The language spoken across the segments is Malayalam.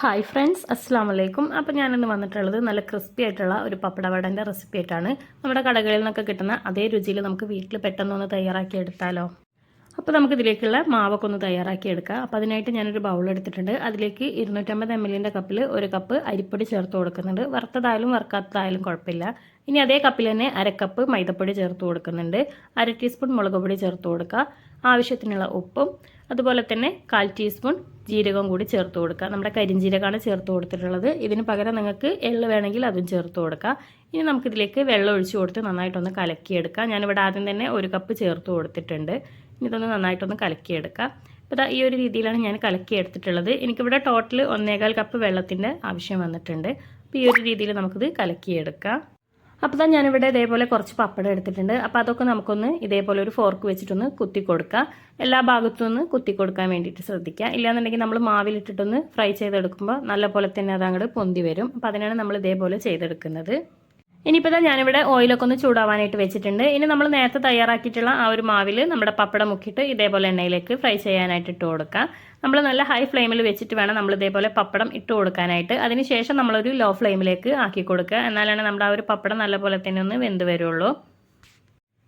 ഹായ് ഫ്രണ്ട്സ്, അസ്സാം വലൈക്കും. അപ്പോൾ ഞാനിന്ന് വന്നിട്ടുള്ളത് നല്ല ക്രിസ്പി ആയിട്ടുള്ള ഒരു പപ്പടവടൻ്റെ റെസിപ്പി ആയിട്ടാണ്. നമ്മുടെ കടകളിൽ നിന്നൊക്കെ കിട്ടുന്ന അതേ രുചിയിൽ നമുക്ക് വീട്ടിൽ പെട്ടെന്നൊന്ന് തയ്യാറാക്കി എടുത്താലോ. അപ്പോൾ നമുക്കിതിലേക്കുള്ള മാവൊക്കെ ഒന്ന് തയ്യാറാക്കി എടുക്കാം. അപ്പോൾ അതിനായിട്ട് ഞാനൊരു ബൗൾ എടുത്തിട്ടുണ്ട്. അതിലേക്ക് 250 ml കപ്പിൽ ഒരു കപ്പ് അരിപ്പൊടി ചേർത്ത് കൊടുക്കുന്നുണ്ട്. വറുത്തതായാലും വറുക്കാത്തതായാലും കുഴപ്പമില്ല. ഇനി അതേ കപ്പിൽ തന്നെ അരക്കപ്പ് മൈദപ്പൊടി ചേർത്ത് കൊടുക്കുന്നുണ്ട്. 1/2 ടീസ്പൂൺ മുളക് പൊടി ചേർത്ത് കൊടുക്കുക. ആവശ്യത്തിനുള്ള ഉപ്പും അതുപോലെ തന്നെ 1/4 ടീസ്പൂൺ ജീരകം കൂടി ചേർത്ത് കൊടുക്കുക. നമ്മുടെ കരിഞ്ജീരകമാണ് ചേർത്ത് കൊടുത്തിട്ടുള്ളത്. ഇതിന് പകരം നിങ്ങൾക്ക് എള്ള് വേണമെങ്കിൽ അതും ചേർത്ത് കൊടുക്കുക. ഇനി നമുക്കിതിലേക്ക് വെള്ളം ഒഴിച്ച് കൊടുത്ത് നന്നായിട്ടൊന്ന് കലക്കിയെടുക്കാം. ഞാനിവിടെ ആദ്യം തന്നെ 1 കപ്പ് ചേർത്ത് കൊടുത്തിട്ടുണ്ട്. ഇനി ഇതൊന്ന് നന്നായിട്ടൊന്ന് കലക്കിയെടുക്കാം. അപ്പോൾ ഈ ഒരു രീതിയിലാണ് ഞാൻ കലക്കിയെടുത്തിട്ടുള്ളത്. എനിക്കിവിടെ ടോട്ടൽ 1.25 കപ്പ് വെള്ളത്തിൻ്റെ ആവശ്യം വന്നിട്ടുണ്ട്. അപ്പോൾ ഈ ഒരു രീതിയിൽ നമുക്കിത് കലക്കിയെടുക്കാം. അപ്പോൾ ഞാനിവിടെ ഇതേപോലെ കുറച്ച് പപ്പടം എടുത്തിട്ടുണ്ട്. അപ്പോൾ അതൊക്കെ നമുക്കൊന്ന് ഇതേപോലെ ഒരു ഫോർക്ക് വെച്ചിട്ടൊന്ന് കുത്തി കൊടുക്കുക. എല്ലാ ഭാഗത്തും ഒന്ന് കുത്തി കൊടുക്കാൻ വേണ്ടിയിട്ട് ശ്രദ്ധിക്കുക. ഇല്ലാന്നുണ്ടെങ്കിൽ നമ്മൾ മാവിലിട്ടിട്ടൊന്ന് ഫ്രൈ ചെയ്തെടുക്കുമ്പോൾ നല്ല പോലെ തന്നെ അത് അങ്ങോട്ട് പൊന്തി വരും. അപ്പോൾ അതിനാണ് നമ്മൾ ഇതേപോലെ ചെയ്തെടുക്കുന്നത്. ഇനിയിപ്പോൾ ഞാനിവിടെ ഓയിലൊക്കെ ഒന്ന് ചൂടാവാനായിട്ട് വെച്ചിട്ടുണ്ട്. ഇനി നമ്മൾ നേരത്തെ തയ്യാറാക്കിയിട്ടുള്ള ആ ഒരു മാവിൽ നമ്മുടെ പപ്പടം മുക്കിയിട്ട് ഇതേപോലെ എണ്ണയിലേക്ക് ഫ്രൈ ചെയ്യാനായിട്ട് ഇട്ട് കൊടുക്കുക. നമ്മൾ നല്ല ഹൈ ഫ്ലെയിമിൽ വെച്ചിട്ട് വേണം നമ്മൾ ഇതേപോലെ പപ്പടം ഇട്ട് കൊടുക്കാനായിട്ട്. അതിനുശേഷം നമ്മളൊരു ലോ ഫ്ലെയിമിലേക്ക് ആക്കി കൊടുക്കുക. എന്നാലാണ് നമ്മുടെ ആ ഒരു പപ്പടം നല്ലപോലെ തന്നെ ഒന്ന് വെന്ത് വരുള്ളൂ.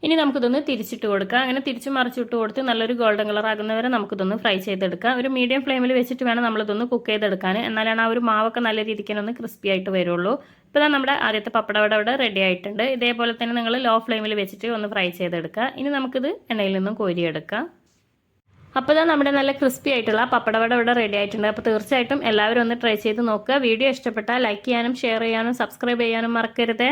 ഇനി നമുക്കിതൊന്ന് തിരിച്ചിട്ട് കൊടുക്കുക. അങ്ങനെ തിരിച്ചു മറിച്ചിട്ട് കൊടുത്ത് നല്ലൊരു ഗോൾഡൻ കളർ ആകുന്നവരെ നമുക്കിതൊന്ന് ഫ്രൈ ചെയ്തെടുക്കാം. ഒരു മീഡിയം ഫ്ലെയിമിൽ വെച്ചിട്ട് വേണം നമ്മളിതൊന്ന് കുക്ക് ചെയ്തെടുക്കാൻ. എന്നാലാണ് ആ ഒരു മാവൊക്കെ നല്ല രീതിക്ക് ഒന്ന് ക്രിസ്പി ആയിട്ട് വരുള്ളൂ. ഇപ്പോൾ നമ്മുടെ ആദ്യത്തെ പപ്പടവട ഇവിടെ റെഡി ആയിട്ടുണ്ട്. ഇതേപോലെ തന്നെ നിങ്ങൾ ലോ ഫ്ലെയിമിൽ വെച്ചിട്ട് ഒന്ന് ഫ്രൈ ചെയ്തെടുക്കുക. ഇനി നമുക്കിത് എണ്ണയിൽ നിന്നും കോരിയെടുക്കാം. അപ്പോൾ നമ്മുടെ നല്ല ക്രിസ്പി ആയിട്ടുള്ള പപ്പടവട ഇവിടെ റെഡി ആയിട്ടുണ്ട്. അപ്പോൾ തീർച്ചയായിട്ടും എല്ലാവരും ഒന്ന് ട്രൈ ചെയ്ത് നോക്കുക. വീഡിയോ ഇഷ്ടപ്പെട്ടാൽ ലൈക്ക് ചെയ്യാനും ഷെയർ ചെയ്യാനും സബ്സ്ക്രൈബ് ചെയ്യാനും മറക്കരുത്.